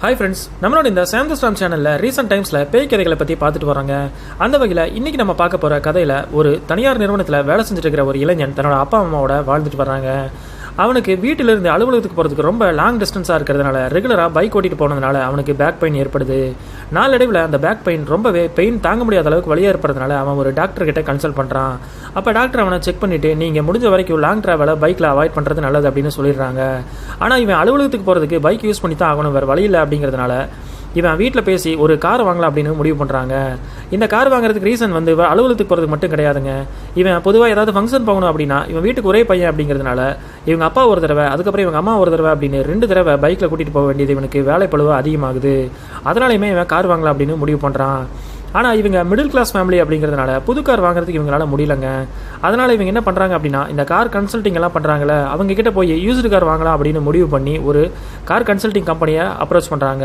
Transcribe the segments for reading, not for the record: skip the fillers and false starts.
Hi friends, நம்மளோட இந்த சாந்தஸ்ராம் சேனலில் ரீசெண்ட் டைம்ஸில் பேய் கதைகளை பற்றி பார்த்துட்டு வராங்க. அந்த வகையில் இன்றைக்கி நம்ம பார்க்க போகிற கதையில் ஒரு தனியார் நிறுவனத்தில் வேலை செஞ்சுட்டு இருக்கிற ஒரு இளைஞன் தன்னோட அப்பா அம்மாவோட வாழ்ந்துட்டு வர்றாங்க. அவனுக்கு வீட்டிலிருந்து அலுவலகத்துக்கு போகிறதுக்கு ரொம்ப லாங் டிஸ்டன்ஸாக இருக்கிறதுனால ரெகுலராக பைக் ஓட்டிட்டு போனதுனால அவனுக்கு பேக் பெயின் ஏற்படுது. நாளடைவில் அந்த பேக் பெயின் ரொம்பவே பெயின் தாங்க முடியாத அளவுக்கு வழியாக ஏற்படுறதுனால அவன் ஒரு டாக்டர் கிட்ட கன்சல்ட் பண்ணுறான். அப்போ டாக்டர் அவனை செக் பண்ணிவிட்டு நீங்கள் முடிஞ்ச வரைக்கும் லாங் ட்ராவலை பைக்கில் அவாய்ட் பண்ணுறது நல்லது அப்படின்னு சொல்லிடுறாங்க. ஆனால் இவன் அலுவலகத்துக்கு போகிறதுக்கு பைக் யூஸ் பண்ணி தான் ஆகணும், வேறு வழி இல்லை அப்படிங்கிறதுனால இவன் வீட்டில் பேசி ஒரு கார் வாங்கலாம் அப்படின்னு முடிவு பண்ணுறாங்க. இந்த கார் வாங்குறதுக்கு ரீசன் வந்து அலுவலகத்துக்கு போகிறதுக்கு மட்டும் கிடையாதுங்க. இவன் பொதுவாக ஏதாவது ஃபங்க்ஷன் போகணும் அப்படின்னா இவன் வீட்டுக்கு ஒரே பையன் அப்படிங்கிறதுனால இவங்க அப்பா ஒரு தடவை, அதுக்கப்புறம் இவங்க அம்மா ஒரு தடவை அப்படின்னு 2 தடவை பைக்கில் கூட்டிகிட்டு போக வேண்டியது இவனுக்கு வேலைப்பளுவு அதிகமாகுது. அதனாலையுமே இவன் கார் வாங்கலாம் அப்படின்னு முடிவு பண்ணுறான். ஆனால் இவங்க மிடில் கிளாஸ் ஃபேமிலி அப்படிங்கிறதுனால புது கார் வாங்குறதுக்கு இவங்களால முடியலங்க. அதனால் இவங்க என்ன பண்ணுறாங்க அப்படின்னா இந்த கார் கன்சல்ட்டிங் எல்லாம் பண்ணுறாங்களே அவங்க கிட்ட போய் யூஸ்டு கார் வாங்கலாம் அப்படின்னு முடிவு பண்ணி ஒரு கார் கன்சல்ட்டிங் கம்பெனியை அப்ரோச் பண்ணுறாங்க.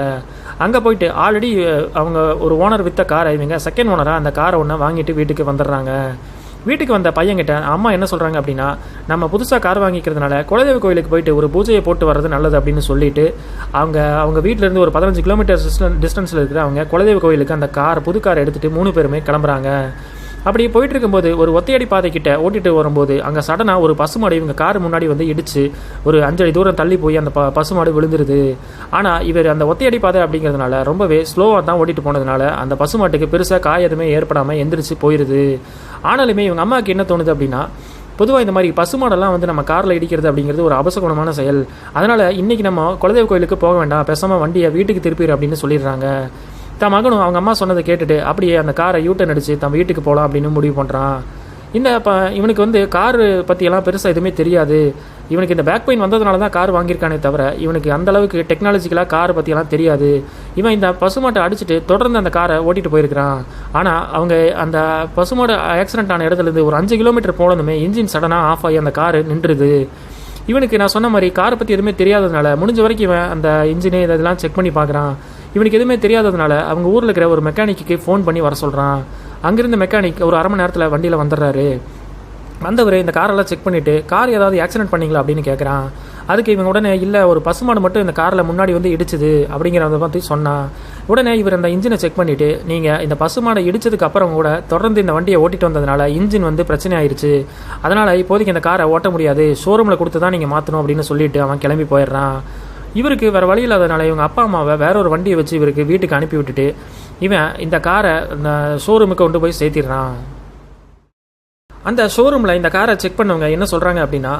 அங்கே போயிட்டு ஆல்ரெடி அவங்க ஒரு ஓனர் விற்ற காரை இவங்க செகண்ட் ஓனராக அந்த காரை ஒன்று வாங்கிட்டு வீட்டுக்கு வந்துடுறாங்க. வீட்டுக்கு வந்த பையன்கிட்ட அம்மா என்ன சொல்கிறாங்க அப்படின்னா, நம்ம புதுசாக கார் வாங்கிக்கிறதுனால குலதெய்வ கோயிலுக்கு போயிட்டு ஒரு பூஜையை போட்டு வர்றது நல்லது அப்படின்னு சொல்லிட்டு அவங்க வீட்டிலேருந்து ஒரு 15 கிலோமீட்டர் டிஸ்டன்ஸில் இருக்கிற அவங்க குலதெய்வ கோயிலுக்கு அந்த புது காரை எடுத்துகிட்டு 3 பேருமே கிளம்புறாங்க. அப்படி போயிட்டு இருக்கும்போது ஒரு ஒத்தையடி பாதை கிட்ட ஓட்டிட்டு வரும்போது அங்கே சடனாக ஒரு பசுமாடு இவங்க கார் முன்னாடி வந்து இடிச்சு ஒரு 5 அடி தூரம் தள்ளி போய் அந்த பசுமாடு விழுந்துருது. ஆனால் இவர் அந்த ஒத்தையடி பாதை அப்படிங்கிறதுனால ரொம்பவே ஸ்லோவாக தான் ஓட்டிட்டு போனதுனால அந்த பசுமாட்டுக்கு பெருசாக காய எதுவுமே ஏற்படாமல் எந்திரிச்சு போயிடுது. ஆனாலுமே இவங்க அம்மாவுக்கு என்ன தோணுது அப்படின்னா, பொதுவாக இந்த மாதிரி பசுமாடெல்லாம் வந்து நம்ம காரில் இடிக்கிறது அப்படிங்கிறது ஒரு அபசகுணமான செயல். அதனால் இன்றைக்கி நம்ம குலதெய்வ கோயிலுக்கு போக வேண்டாம், பேசாமல் வண்டியை வீட்டுக்கு திருப்பிடு அப்படின்னு சொல்லிடுறாங்க. தன் மகனும் அவங்க அம்மா சொன்னதை கேட்டுட்டு அப்படியே அந்த காரை யூட்டன் அடிச்சு தன் வீட்டுக்கு போகலாம் அப்படின்னு முடிவு பண்ணுறான். இவனுக்கு வந்து கார் பற்றியெல்லாம் பெருசாக எதுவுமே தெரியாது. இவனுக்கு இந்த பேக் பெயின் வந்ததுனால தான் கார் வாங்கியிருக்கானே தவிர இவனுக்கு அந்தளவுக்கு டெக்னாலஜிக்கலாக கார் பற்றியெல்லாம் தெரியாது. இவன் இந்த பசுமாட்டை அடிச்சுட்டு தொடர்ந்து அந்த காரை ஓட்டிகிட்டு போயிருக்கிறான். ஆனால் அவங்க அந்த பசுமாடு ஆக்சிடென்ட் ஆன இடத்துலேருந்து ஒரு 5 கிலோமீட்டர் போனதுமே இன்ஜின் சடனாக ஆஃப் ஆகி அந்த கார் நின்றுது. இவனுக்கு நான் சொன்ன மாதிரி காரை பற்றி எதுவுமே தெரியாததுனால முடிஞ்ச வரைக்கும் இவன் அந்த இன்ஜினு இதெல்லாம் செக் பண்ணி பார்க்குறான். இவனுக்கு எதுவுமே தெரியாததுனால அவங்க ஊரில் இருக்கிற ஒரு மெக்கானிக்கு ஃபோன் பண்ணி வர சொல்கிறான். அங்கேருந்து மெக்கானிக் ஒரு 1/2 மணி நேரத்தில் வண்டியில் வந்துடுறாரு. வந்தவர் இந்த காரெல்லாம் செக் பண்ணிவிட்டு கார் ஏதாவது ஆக்சிடென்ட் பண்ணிங்களா அப்படின்னு கேட்குறான். அதுக்கு இவங்க உடனே இல்லை, ஒரு பசுமாடு மட்டும் இந்த காரில் முன்னாடி வந்து இடிச்சுது அப்படிங்கிறத பற்றி சொன்னான். உடனே இவர் அந்த இன்ஜினை செக் பண்ணிவிட்டு நீங்கள் இந்த பசுமாடை இடிச்சதுக்கு அப்புறம் கூட தொடர்ந்து இந்த வண்டியை ஓட்டிட்டு வந்ததுனால இன்ஜின் வந்து பிரச்சனை ஆயிடுச்சு, அதனால் இப்போதைக்கு இந்த காரை ஓட்ட முடியாது, ஷோரூமில் கொடுத்து தான் நீங்கள் மாற்றணும் அப்படின்னு சொல்லிட்டு அவன் கிளம்பி போயிடுறான். இவருக்கு வேறு வழி இல்லாதனால இவங்க அப்பா அம்மாவை வேற ஒரு வண்டியை வச்சு இவருக்கு வீட்டுக்கு அனுப்பி விட்டுட்டு இவன் இந்த காரை இந்த ஷோரூமுக்கு கொண்டு போய் சேர்த்திடுறான். அந்த ஷோரூமில் இந்த காரை செக் பண்ணவங்க என்ன சொல்கிறாங்க அப்படின்னா,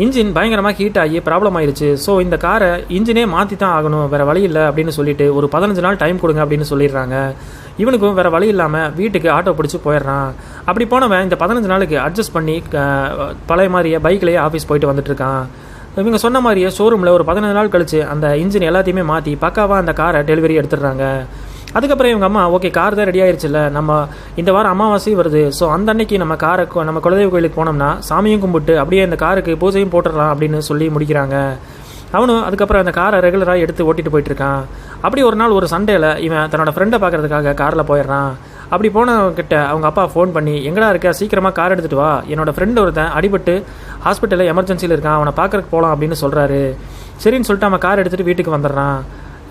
இன்ஜின் பயங்கரமாக ஹீட் ஆகி ப்ராப்ளம் ஆயிடுச்சு, ஸோ இந்த காரை இன்ஜினே மாற்றி தான் ஆகணும், வேறு வழி இல்லை அப்படின்னு சொல்லிட்டு ஒரு 15 நாள் டைம் கொடுங்க அப்படின்னு சொல்லிடுறாங்க. இவனுக்கும் வேறு வழி இல்லாமல் வீட்டுக்கு ஆட்டோ பிடிச்சி போயிடுறான். அப்படி போனவன் இந்த 15 நாளுக்கு அட்ஜஸ்ட் பண்ணி பழைய மாதிரியே பைக்லேயே ஆஃபீஸ் போயிட்டு வந்துட்டுருக்கான். இவங்க சொன்ன மாதிரியே ஷோரூமில் ஒரு 15 நாள் கழிச்சு அந்த இன்ஜின் எல்லாத்தையுமே மாற்றி பக்காவாக அந்த காரை டெலிவரி எடுத்துடுறாங்க. அதுக்கப்புறம் இவங்க அம்மா ஓகே கார் தான் ரெடி ஆயிடுச்சுல்ல, நம்ம இந்த வாரம் அமாவாசை வருது, ஸோ அந்த அன்னைக்கு நம்ம குலதெய்வ கோயிலுக்கு போனோம்னா சாமியும் கும்பிட்டு அப்படியே இந்த காருக்கு பூஜையும் போட்டுடலாம் அப்படின்னு சொல்லி முடிக்கிறாங்க. அவனும் அதுக்கப்புறம் அந்த காரை ரெகுலராக எடுத்து ஓட்டிட்டு போயிட்டு இருக்கான். அப்படி ஒரு நாள் ஒரு சண்டேல இவன் தன்னோட ஃப்ரெண்டை பார்க்கறதுக்காக காரில் போயிடுறான். அப்படி போனவங்கிட்ட அவங்க அப்பா ஃபோன் பண்ணி எங்கடா இருக்க, சீக்கிரமாக கார் எடுத்துகிட்டு வா, என்னோட ஃப்ரெண்டு ஒருத்தன் அடிபட்டு ஹாஸ்பிட்டலில் எமர்ஜென்சியில் இருக்கான், அவனை பார்க்கறதுக்கு போகலாம் அப்படின்னு சொல்கிறாரு. சரின்னு சொல்லிட்டு அவன் கார் எடுத்துகிட்டு வீட்டுக்கு வந்துடுறான்.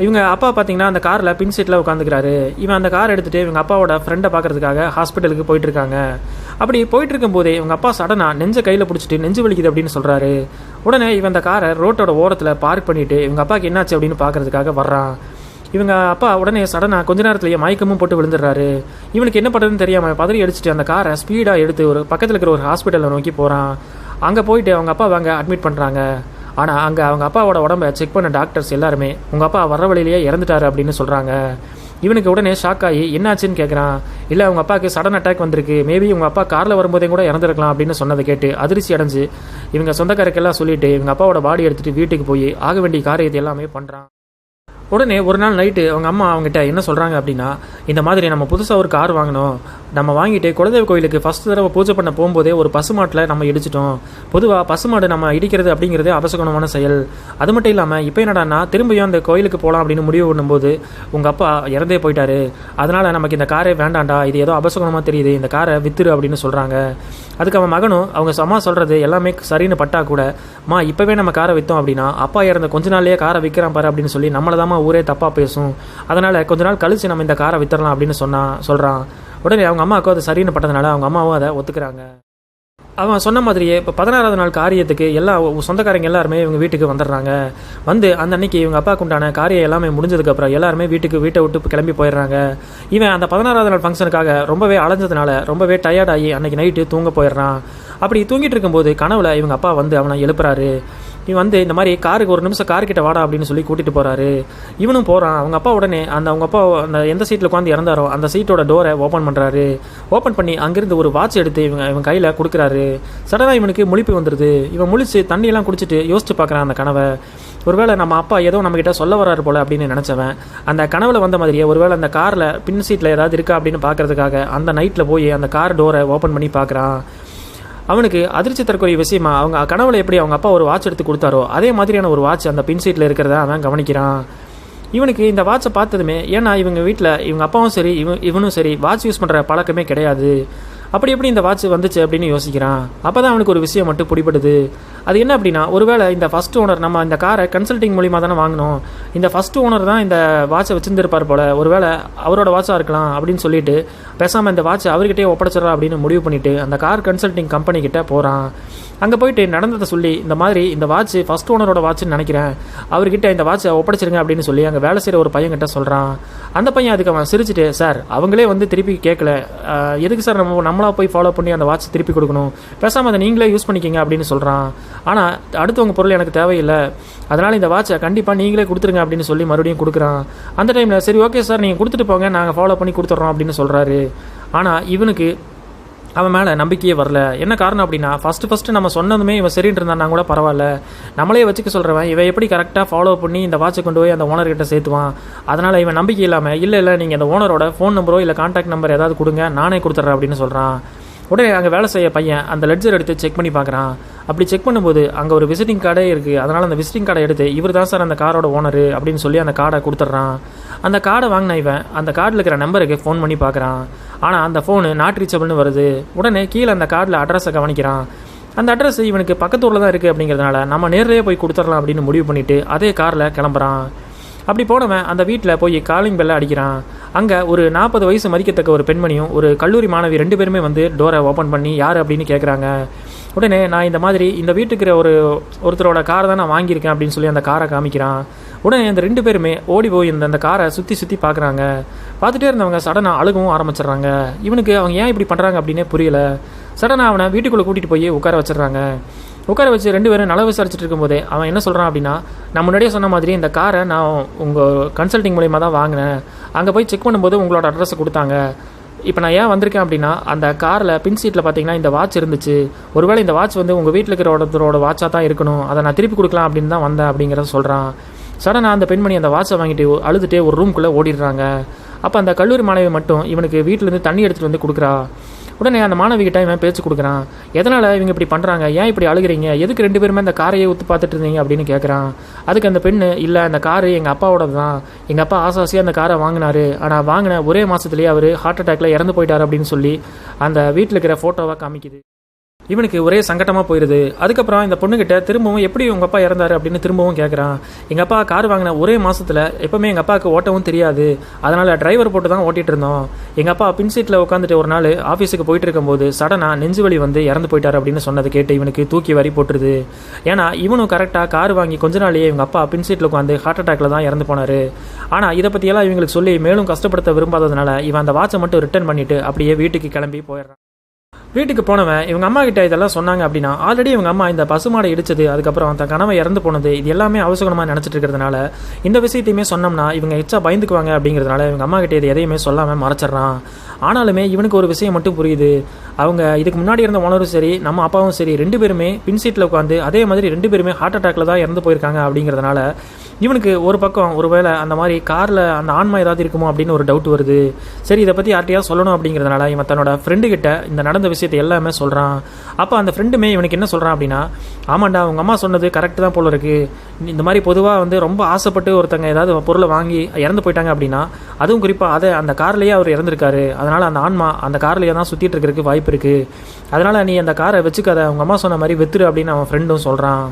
இவங்க அப்பா பார்த்தீங்கன்னா அந்த காரில் பின் சீட்டில் உட்காந்துக்கிறாரு. இவன் அந்த கார் எடுத்துகிட்டு இவங்க அப்பாவோட ஃப்ரெண்டை பார்க்கறதுக்காக ஹாஸ்பிட்டலுக்கு போயிட்டு இருக்காங்க. அப்படி போயிட்டு இருக்கும்போதே இவங்க அப்பா சடனாக நெஞ்சை கையில் பிடிச்சிட்டு நெஞ்சு வலிக்குது அப்படின்னு சொல்கிறாரு. உடனே இவன் அந்த காரை ரோட்டோட ஓரத்தில் பார்க் பண்ணிவிட்டு இவங்க அப்பாவுக்கு என்னாச்சு அப்படின்னு பார்க்கறதுக்காக வர்றான். இவங்க அப்பா உடனே சடனாக கொஞ்ச நேரத்துலேயே மயக்கமும் போட்டு விழுந்துடுறாரு. இவனுக்கு என்ன பண்ணுறதுன்னு தெரியாமல் பதறி அடிச்சுட்டு அந்த காரை ஸ்பீடாக எடுத்து ஒரு பக்கத்தில் இருக்கிற ஒரு ஹாஸ்பிட்டலை நோக்கி போகிறான். அங்கே போயிட்டு அவங்க அப்பா அங்கே அட்மிட் பண்ணுறாங்க. ஆனால் அங்கே அவங்க அப்பாவோட உடம்பை செக் பண்ண டாக்டர்ஸ் எல்லாருமே உங்கள் அப்பா வர வழியிலேயே இறந்துட்டாரு அப்படின்னு சொல்கிறாங்க. இவனுக்கு உடனே ஷாக் ஆகி என்னாச்சுன்னு கேட்குறான். இல்லை அவங்க அப்பாவுக்கு சடன் அட்டாக் வந்திருக்கு, மேபி உங்கள் அப்பா காரில் வரும்போதே கூட இறந்துருக்கலாம் அப்படின்னு சொன்னதை கேட்டு அதிர்ச்சி அடைஞ்சு இவங்க சொந்தக்காரருக்கெல்லாம் சொல்லிவிட்டு இவங்க அப்பாவோட பாடி எடுத்துகிட்டு வீட்டுக்கு போய் ஆக வேண்டிய காரியத்தை எல்லாமே பண்ணுறான். உடனே ஒரு நாள் நைட்டு அவங்க அம்மா அவங்ககிட்ட என்ன சொல்கிறாங்க அப்படின்னா, இந்த மாதிரி நம்ம புதுசாக ஒரு கார் வாங்கினோம், நம்ம வாங்கிட்டு குலதெய்வ கோயிலுக்கு ஃபஸ்ட் தடவை பூஜை பண்ண போகும்போதே ஒரு பசுமாட்டில் நம்ம இடிச்சிட்டோம். பொதுவாக பசுமாடு நம்ம இடிக்கிறது அப்படிங்கிறது அபசகுணமான செயல். அது மட்டும் இல்லாமல் இப்போ என்னடான்னா திரும்பியும் அந்த கோயிலுக்கு போகலாம் அப்படின்னு முடிவு பண்ணும்போது உங்கள் அப்பா இறந்தே போயிட்டாரு, அதனால் நமக்கு இந்த காரே வேண்டாண்டா, இது ஏதோ அபசகுணமாக தெரியுது, இந்த காரை வித்துரு அப்படின்னு சொல்கிறாங்க. அதுக்கு அவன் மகனும் அவங்க அம்மா சொல்கிறது எல்லாமே சரின்னு பட்டா கூட, இப்போவே நம்ம காரை விற்றோம் அப்படின்னா அப்பா இறந்த கொஞ்ச நாள்லேயே காரை விற்கிறான் பாரு அப்படின்னு சொல்லி நம்மளை தான் மூலமாக ஊரே தப்பாக பேசும், அதனால் கொஞ்ச நாள் கழித்து நம்ம இந்த காரை வித்துடலாம் அப்படின்னு சொல்கிறான். உடனே அவங்க அம்மாவுக்கும் அது சரின்னு பட்டதுனால அவங்க அம்மாவும் அதை ஒத்துக்கிறாங்க. அவன் சொன்ன மாதிரியே இப்போ 16வது நாள் காரியத்துக்கு எல்லா சொந்தக்காரங்க எல்லாருமே இவங்க வீட்டுக்கு வந்துடுறாங்க. வந்து அந்த அன்னைக்கு இவங்க அப்பாவுக்கு உண்டான காரியம் எல்லாமே முடிஞ்சதுக்கப்புறம் எல்லாருமே வீட்டை விட்டு கிளம்பி போயிடுறாங்க. இவன் அந்த 16வது நாள் ஃபங்க்ஷனுக்காக ரொம்பவே அலைஞ்சதுனால ரொம்பவே டயர்டாகி அன்னைக்கு நைட்டு தூங்க போயிடுறான். அப்படி தூங்கிட்டு இருக்கும்போது கனவுல இவங்க அப்பா வந்து அவனை எழுப்புறாரு. இவன் வந்து இந்த மாதிரி காருக்கு ஒரு நிமிஷம் கார்கிட்ட வாடா அப்படின்னு சொல்லி கூட்டிகிட்டு போகிறாரு. இவனும் போகிறான். அவங்க அப்பா உடனே அவங்க அப்பா அந்த எந்த சீட்டில் உட்காந்து இறந்தாரோ அந்த சீட்டோட டோரை ஓப்பன் பண்ணுறாரு. ஓப்பன் பண்ணி அங்கேருந்து ஒரு வாட்ச் எடுத்து இவன் கையில் கொடுக்குறாரு. சடனாக இவனுக்கு முழிப்பு வந்துடுது. இவன் முழிச்சு தண்ணியெல்லாம் குடிச்சிட்டு யோசிச்சு பார்க்குறான் அந்த கனவை. ஒருவேளை நம்ம அப்பா ஏதோ நம்மகிட்ட சொல்ல வராரு போல அப்படின்னு நினச்சவன் அந்த கனவுல வந்த மாதிரியே ஒருவேளை அந்த காரில் பின் சீட்டில் ஏதாவது இருக்கா அப்படின்னு பார்க்கறதுக்காக அந்த நைட்டில் போய் அந்த கார் டோரை ஓப்பன் பண்ணி பார்க்குறான். அவனுக்கு அதிர்ச்சி தரக்கூடிய விஷயமா அவங்க கனவுல எப்படி அவங்க அப்பா ஒரு வாட்ச் எடுத்து கொடுத்தாரோ அதே மாதிரியான ஒரு வாட்ச் அந்த பின் சீட்டில் இருக்கிறத அவன் கவனிக்கிறான். இவனுக்கு இந்த வாட்சை பார்த்ததுமே, ஏன்னா இவங்க வீட்டில் இவங்க அப்பாவும் சரி இவனும் சரி வாட்ச் யூஸ் பண்ணுற பழக்கமே கிடையாது, அப்படி எப்படி இந்த வாட்ச் வந்துச்சு அப்படின்னு யோசிக்கிறான். அப்போ தான் அவனுக்கு ஒரு விஷயம் மட்டும் பிடிபடுது. அது என்ன அப்படின்னா, ஒருவேளை இந்த ஃபஸ்ட் ஓனர் நம்ம இந்த காரை கன்சல்டிங் மூலியமாக தானே வாங்கினோம், இந்த ஃபஸ்ட் ஓனர் தான் இந்த வாட்சை வச்சுருந்துருப்பார் போல், ஒருவேளை அவரோட வாட்சாக இருக்கலாம் அப்படின்னு சொல்லிட்டு பேசாமல் இந்த வாட்சை அவர்கிட்டே ஒப்படைச்சிடறா அப்படின்னு முடிவு பண்ணிவிட்டு அந்த கார் கன்சல்டிங் கம்பெனிக்கிட்ட போகிறான். அங்கே போயிட்டு நடந்ததை சொல்லி இந்த மாதிரி இந்த வாட்ச் ஃபஸ்ட் ஓனரோட வாட்ச்னு நினைக்கிறேன், அவர்கிட்ட இந்த வாட்சை ஒப்படைச்சிருங்க அப்படின்னு சொல்லி அங்கே வேலை செய்கிற ஒரு பையன்கிட்ட சொல்கிறான். அந்த பையன் அதுக்கு அவன் சிரிச்சுட்டு, சார் அவங்களே வந்து திருப்பி கேட்கல, எதுக்கு சார் நம்மளா போய் ஃபாலோ பண்ணி அந்த வாட்ச் திருப்பி கொடுக்கணும், பேசாமல் அதை நீங்களே யூஸ் பண்ணிக்கிங்க அப்படின்னு சொல்கிறான். ஆனால் அடுத்தவங்க பொருள் எனக்கு தேவையில்லை, அதனால் இந்த வாட்சை கண்டிப்பாக நீங்களே கொடுத்துருங்க அப்படின்னு சொல்லி மறுபடியும் கொடுக்குறான். அந்த டைமில் சரி ஓகே சார் நீங்கள் கொடுத்துட்டு போங்க, நாங்கள் ஃபாலோ பண்ணி கொடுத்துட்றோம் அப்படின்னு சொல்கிறாரு. ஆனால் இவனுக்கு அவன் மேலே நம்பிக்கையே வரல. என்ன காரணம் அப்படின்னா, ஃபஸ்ட்டு நம்ம சொன்னதுமே இவன் சரின்னு இருந்தான்னா கூட பரவாயில்ல, நம்மளே வச்சுக்க சொல்கிறவன் இவன் எப்படி கரெக்டாக ஃபாலோ பண்ணி இந்த வாட்சை கொண்டு போய் அந்த ஓனர்கிட்ட சேர்த்துவான். அதனால் இவன் நம்பிக்கை இல்லாமல் இல்லை நீங்கள் அந்த ஓனரோட ஃபோன் நம்பரோ இல்லை கான்டாக்ட் நம்பர் ஏதாவது கொடுங்க, நானே கொடுத்துட்றேன் அப்படின்னு சொல்கிறான். உடனே அங்கே வேலை செய்ய பையன் அந்த லெட்ஜர் எடுத்து செக் பண்ணி பார்க்குறான். அப்படி செக் பண்ணும்போது அங்கே ஒரு விசிட்டிங் கார்டே இருக்குது. அதனால் அந்த விசிட்டிங் கார்டை எடுத்து இவர் தான் சார் அந்த காரோட ஓனரு அப்படின்னு சொல்லி அந்த கார்டை கொடுத்துட்றான். அந்த கார்டை வாங்கின இவன் அந்த கார்டில் இருக்கிற நம்பருக்கு ஃபோன் பண்ணி பார்க்குறான். ஆனால் அந்த ஃபோனு நாட் ரீச்சபிள்னு வருது. உடனே கீழே அந்த கார்டில் அட்ரஸை கவனிக்கிறான். அந்த அட்ரஸ் இவனுக்கு பக்கத்தூரில் தான் இருக்குது அப்படிங்கிறதுனால நம்ம நேர்லேயே போய் கொடுத்துடலாம் அப்படின்னு முடிவு பண்ணிவிட்டு அதே காரில் கிளம்புறான். அப்படி போனவன் அந்த வீட்டில் போய் காலிங் பெல்லை அடிக்கிறான். அங்கே ஒரு 40 வயசு மதிக்கத்தக்க ஒரு பெண்மணியும் ஒரு கல்லூரி மாணவி 2 பேருமே வந்து டோரை ஓப்பன் பண்ணி யார் அப்படின்னு கேட்குறாங்க. உடனே நான் இந்த மாதிரி இந்த வீட்டுக்கு ஒருத்தரோட காரை தான் நான் வாங்கியிருக்கேன் அப்படின்னு சொல்லி அந்த காரை காமிக்கிறான். உடனே அந்த 2 பேருமே ஓடி போய் அந்த காரை சுற்றி பார்க்குறாங்க. பார்த்துட்டே இருந்தவங்க சடனாக அழுகவும் ஆரம்பிச்சிடுறாங்க. இவனுக்கு அவங்க ஏன் இப்படி பண்ணுறாங்க அப்படின்னே புரியல. சடனாக அவனை வீட்டுக்குள்ளே கூட்டிகிட்டு போய் உட்கார வச்சிடுறாங்க. உட்கார வச்சு 2 பேரும் நல விசாரிச்சுட்டு இருக்கும்போதே அவன் என்ன சொல்கிறான் அப்படின்னா, நான் முன்னாடியே சொன்ன மாதிரி இந்த காரை நான் உங்கள் கன்சல்டிங் மூலியமாக தான் வாங்கினேன், அங்கே போய் செக் பண்ணும்போது உங்களோட அட்ரஸை கொடுத்தாங்க. இப்போ நான் ஏன் வந்திருக்கேன் அப்படின்னா, அந்த காரில் பின் சீட்டில் பார்த்தீங்கன்னா இந்த வாட்ச் இருந்துச்சு, ஒருவேளை இந்த வாட்ச் வந்து உங்கள் வீட்டில் இருக்கிற ஒருத்தரோட வாட்சாக தான் இருக்கணும், அதை நான் திருப்பி கொடுக்கலாம் அப்படின்னு தான் வந்தேன் அப்படிங்கிறத சொல்கிறான். சடனாக அந்த பெண்மணி அந்த வாட்சை வாங்கிட்டு அழுதுகிட்டே ஒரு ரூம்குள்ளே ஓடிடுறாங்க. அப்போ அந்த கல்லூரி மாணவி மட்டும் இவனுக்கு வீட்டிலேருந்து தண்ணி எடுத்துகிட்டு வந்து கொடுக்குறா. உடனே அந்த மாணவிகிட்ட இவன் பேச்சு கொடுக்குறான். எதனால் இவங்க இப்படி பண்ணுறாங்க, ஏன் இப்படி அழுகிறீங்க, எதுக்கு 2 பேருமே அந்த காரையே ஊற்றி பார்த்துட்டு இருந்தீங்க அப்படின்னு கேட்குறான். அதுக்கு அந்த பெண்ணு, இல்லை அந்த காரு எங்கள் அப்பாவோட தான், எங்கள் அப்பா ஆசாசியாக அந்த காரை வாங்கினாரு, ஆனால் வாங்கின ஒரே மாதத்துலேயே அவர் ஹார்ட் அட்டாக்ல இறந்து போயிட்டார் அப்படின்னு சொல்லி அந்த வீட்டில் இருக்கிற ஃபோட்டோவை காமிக்குது. இவனுக்கு ஒரே சங்கட்டமாக போயிடுது. அதுக்கப்புறம் இந்த பொண்ணுக்கிட்ட திரும்பவும் எப்படி உங்கள் அப்பா இறந்தாரு அப்படின்னு திரும்பவும் கேட்குறான். எங்கள் அப்பா கார் வாங்கின ஒரே மாதத்தில் எப்போவுமே எங்கள் அப்பாவுக்கு ஓட்டவும் தெரியாது, அதனால் டிரைவர் போட்டு தான் ஓட்டிகிட்டு இருந்தோம். எங்கள் அப்பா பின் சீட்டில் உட்காந்துட்டு ஒரு நாள் ஆஃபீஸுக்கு போயிட்டு இருக்கும்போது சடனாக நெஞ்சு வலி வந்து இறந்து போயிட்டார் அப்படின்னு சொன்னது கேட்டு இவனுக்கு தூக்கி வரி போட்டுருது. ஏன்னா இவனும் கரெக்டாக கார் வாங்கி கொஞ்ச நாளையே இவங்க அப்பா பின் சீட்டில் உட்காந்து ஹார்ட் அட்டாக்ல தான் இறந்து போனார். ஆனால் இதை பற்றியெல்லாம் இவங்களுக்கு சொல்லி மேலும் கஷ்டப்படுத்த விரும்பாததுனால இவன் அந்த வாட்சை மட்டும் ரிட்டர்ன் பண்ணிவிட்டு அப்படியே வீட்டுக்கு கிளம்பி போயிடுறான். வீட்டுக்கு போனவன் இவங்க அம்மா கிட்ட இதெல்லாம் சொன்னாங்க அப்படின்னா, ஆல்ரெடி இவங்க அம்மா இந்த பசுமாடை இடிச்சது, அதுக்கப்புறம் தன் கனவை இறந்து போனது, இது எல்லாமே அவசரமாக நினச்சிட்டு இருக்கிறதுனால இந்த விஷயத்தையுமே சொன்னோம்னா இவங்க எச்சா பயந்துக்குவாங்க அப்படிங்கிறதுனால இவங்க அம்மா கிட்ட இது எதையுமே சொல்லாமல் மறைச்சிட்றான். ஆனாலுமே இவனுக்கு ஒரு விஷயம் மட்டும் புரியுது. அவங்க இதுக்கு முன்னாடி இருந்த ஓனரும் சரி நம்ம அப்பாவும் சரி 2 பேருமே பின் சீட்டில் உட்காந்து அதே மாதிரி 2 பேருமே ஹார்ட் அட்டாக்ல தான் இறந்து போயிருக்காங்க அப்படிங்கிறதுனால இவனுக்கு ஒரு பக்கம் ஒருவேளை அந்த மாதிரி காரில் அந்த ஆன்மா ஏதாவது இருக்குமோ அப்படின்னு ஒரு டவுட் வருது. சரி இதை பற்றி யார்ட்டையாவது சொல்லணும் அப்படிங்கிறதுனால இவன் தன்னோட ஃப்ரெண்டுக்கிட்ட இந்த நடந்த விஷயத்தை எல்லாமே சொல்கிறான். அப்போ அந்த ஃப்ரெண்டுமே இவனுக்கு என்ன சொல்கிறான் அப்படின்னா, ஆமாண்டா உங்கள் அம்மா சொன்னது கரெக்டு தான் போல இருக்குது, இந்த மாதிரி பொதுவாக வந்து ரொம்ப ஆசைப்பட்டு ஒருத்தங்க ஏதாவது பொருளை வாங்கி இறந்து போயிட்டாங்க அப்படின்னா, அதுவும் குறிப்பாக அந்த கார்லேயே அவர் இறந்துருக்காரு, அதனால் அந்த ஆன்மா அந்த கார்லேயே தான் சுற்றிட்டு இருக்கிறதுக்கு வாய்ப்பு இருக்குது, அதனால் நீ அந்த காரை வச்சுக்காத, உங்கள் அம்மா சொன்ன மாதிரி வித்துரு அப்படின்னு அவன் ஃப்ரெண்டும் சொல்கிறான்.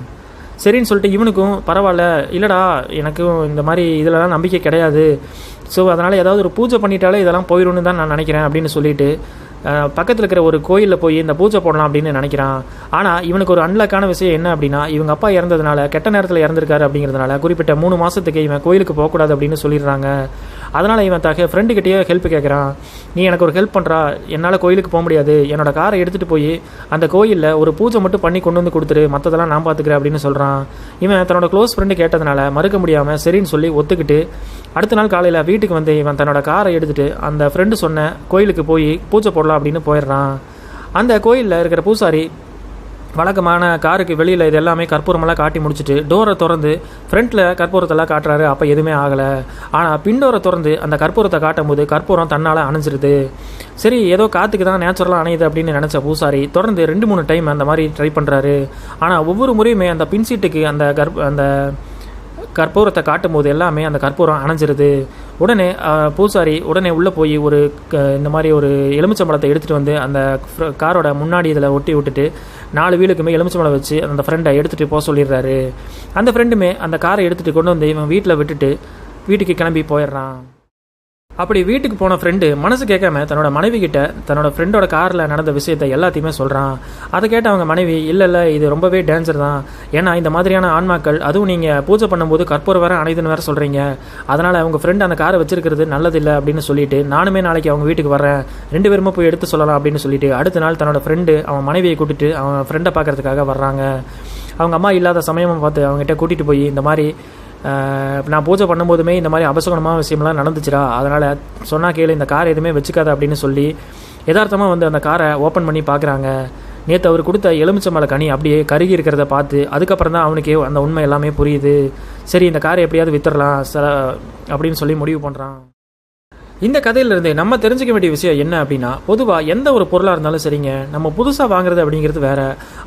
சரின்னு சொல்லிட்டு இவனுக்கும் பரவாயில்ல, இல்லைடா எனக்கும் இந்த மாதிரி இதிலலாம் நம்பிக்கை கிடையாது, ஸோ அதனால் ஏதாவது ஒரு பூஜை பண்ணிட்டாலே இதெல்லாம் போயிடும்னு தான் நான் நினைக்கிறேன் அப்படின்னு சொல்லிட்டு பக்கத்தில் இருக்கிற ஒரு கோயிலில் போய் இந்த பூஜை போடலாம் அப்படின்னு நினைக்கிறான். ஆனால் இவனுக்கு ஒரு அன்லக்கான விஷயம் என்ன அப்படின்னா, இவங்க அப்பா இறந்ததுனால கெட்ட நேரத்தில் இறந்துருக்காரு அப்படிங்கிறதுனால குறிப்பிட்ட 3 மாதத்துக்கு இவன் கோயிலுக்கு போகக்கூடாது அப்படின்னு சொல்லிடுறாங்க. அதனால் இவன் ஃப்ரெண்டுக்கிட்டேயே ஹெல்ப் கேட்குறான். நீ எனக்கு ஒரு ஹெல்ப் பண்ணுறா, என்னால் கோயிலுக்கு போக முடியாது, என்னோட காரை எடுத்துகிட்டு போய் அந்த கோயிலில் ஒரு பூஜை மட்டும் பண்ணி கொண்டு வந்து கொடுத்துரு, மற்றதெல்லாம் நான் பார்த்துக்கிறேன் அப்படின்னு சொல்கிறான். இவன் தன்னோட க்ளோஸ் ஃப்ரெண்டு கேட்டதுனால மறுக்க முடியாமல் சரின்னு சொல்லி ஒத்துக்கிட்டு அடுத்த நாள் காலையில் வீட்டுக்கு வந்து இவன் தன்னோட காரை எடுத்துகிட்டு அந்த ஃப்ரெண்டு சொன்ன கோயிலுக்கு போய் பூஜை போடலாம் அப்படின்னு போயிடுறான். அந்த கோயிலில் இருக்கிற பூசாரி வழக்கமான காருக்கு வெளியில் இது எல்லாமே கற்பூரமெல்லாம் காட்டி முடிச்சுட்டு டோரை திறந்து ஃப்ரண்ட்டில் கற்பூரத்தெல்லாம் காட்டுறாரு. அப்போ எதுவுமே ஆகலை. ஆனால் பின்டோரை திறந்து அந்த கற்பூரத்தை காட்டும் போது கற்பூரம் தன்னால் அணைஞ்சிருது. சரி, ஏதோ காற்றுக்கு தான் நேச்சுரலாக அணையுது அப்படின்னு நினச்ச பூசாரி தொடர்ந்து 2-3 டைம் அந்த மாதிரி ட்ரை பண்ணுறாரு. ஆனால் ஒவ்வொரு முறையுமே அந்த பின்சீட்டுக்கு அந்த கற்பூரத்தை காட்டும் போது எல்லாமே அந்த கற்பூரம் அணைஞ்சிருது. உடனே பூசாரி உடனே உள்ளே போய் இந்த மாதிரி ஒரு எலுமிச்சம்பழத்தை எடுத்துகிட்டு வந்து அந்த காரோட முன்னாடி இதில் ஒட்டி விட்டுட்டு 4 வீலுக்குமே எலுமிச்சம்பழம் வச்சு அந்த ஃப்ரெண்டை எடுத்துகிட்டு போக சொல்லிடுறாரு. அந்த ஃப்ரெண்டுமே அந்த காரை எடுத்துகிட்டு கொண்டு வந்து இவன் வீட்டில் விட்டுட்டு வீட்டுக்கு கிளம்பி போயிடுறான். அப்படி வீட்டுக்கு போன ஃப்ரெண்டு மனசு கேட்காம தன்னோட மனைவி கிட்ட தன்னோட ஃப்ரெண்டோட காரில் நடந்த விஷயத்தை எல்லாத்தையுமே சொல்கிறான். அதை கேட்ட அவங்க மனைவி, இல்லை இது ரொம்பவே டேஞ்சர் தான், ஏன்னா இந்த மாதிரியான ஆன்மாக்கள், அதுவும் நீங்கள் பூஜை பண்ணும்போது கற்பூரம் வேறு அணைதுன்னு வேறு சொல்கிறீங்க, அதனால் அவங்க ஃப்ரெண்டு அந்த காரை வச்சிருக்கிறது நல்லதில்லை அப்படின்னு சொல்லிட்டு நானுமே நாளைக்கு அவங்க வீட்டுக்கு வரேன், 2 பேருமே போய் எடுத்து சொல்லலாம் அப்படின்னு சொல்லிட்டு அடுத்த நாள் தன்னோட ஃப்ரெண்டு அவன் மனைவியை கூட்டிட்டு அவன் ஃப்ரெண்டை பார்க்கறதுக்காக வர்றாங்க. அவங்க அம்மா இல்லாத சமயமாக பார்த்து அவங்ககிட்ட கூட்டிகிட்டு போய் இந்த மாதிரி நான் பூஜை பண்ணும்போதுமே இந்த மாதிரி அபசகுணமான விஷயம்லாம் நடந்துச்சுடா, அதனால் சொன்னால் கேளு, இந்த காரை எதுவுமே வச்சுக்காத அப்படின்னு சொல்லி யதார்த்தமாக வந்து அந்த காரை ஓப்பன் பண்ணி பார்க்குறாங்க. நேற்று அவர் கொடுத்த எலுமிச்சம்பழ கனி அப்படியே கருகி இருக்கிறத பார்த்து அதுக்கப்புறம் தான் அவனுக்கு அந்த உண்மை எல்லாமே புரியுது. சரி, இந்த காரை எப்படியாவது வித்துடலாம் அப்படின்னு சொல்லி முடிவு பண்ணுறான். இந்த கதையிலிருந்து நம்ம தெரிஞ்சுக்க வேண்டிய விஷயம் என்ன அப்படின்னா, பொதுவாக எந்த ஒரு பொருளாக இருந்தாலும் சரிங்க, நம்ம புதுசாக வாங்குறது அப்படிங்கிறது வேற,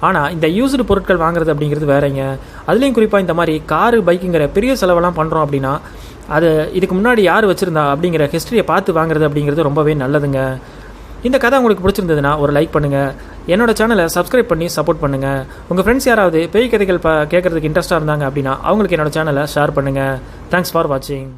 ஆனால் இந்த யூஸ்டு பொருட்கள் வாங்குறது அப்படிங்கிறது வேறங்க. அதுலேயும் குறிப்பாக இந்த மாதிரி காரு பைக்குங்கிற பெரிய செலவெல்லாம் பண்ணுறோம் அப்படின்னா அது இதுக்கு முன்னாடி யார் வச்சுருந்தா அப்படிங்கிற ஹிஸ்ட்ரியை பார்த்து வாங்குறது அப்படிங்கிறது ரொம்பவே நல்லதுங்க. இந்த கதை உங்களுக்கு பிடிச்சிருந்ததுன்னா ஒரு லைக் பண்ணுங்கள், என்னோட சேனலை சப்ஸ்கிரைப் பண்ணி சப்போர்ட் பண்ணுங்கள். உங்கள் ஃப்ரெண்ட்ஸ் யாராவது பேய் கதைகள் கேட்குறதுக்கு இன்ட்ரெஸ்ட்டாக இருந்தாங்க அப்படின்னா அவங்களுக்கு என்னோட சேனலை ஷேர் பண்ணுங்கள். தேங்க்ஸ் ஃபார் வாட்சிங்.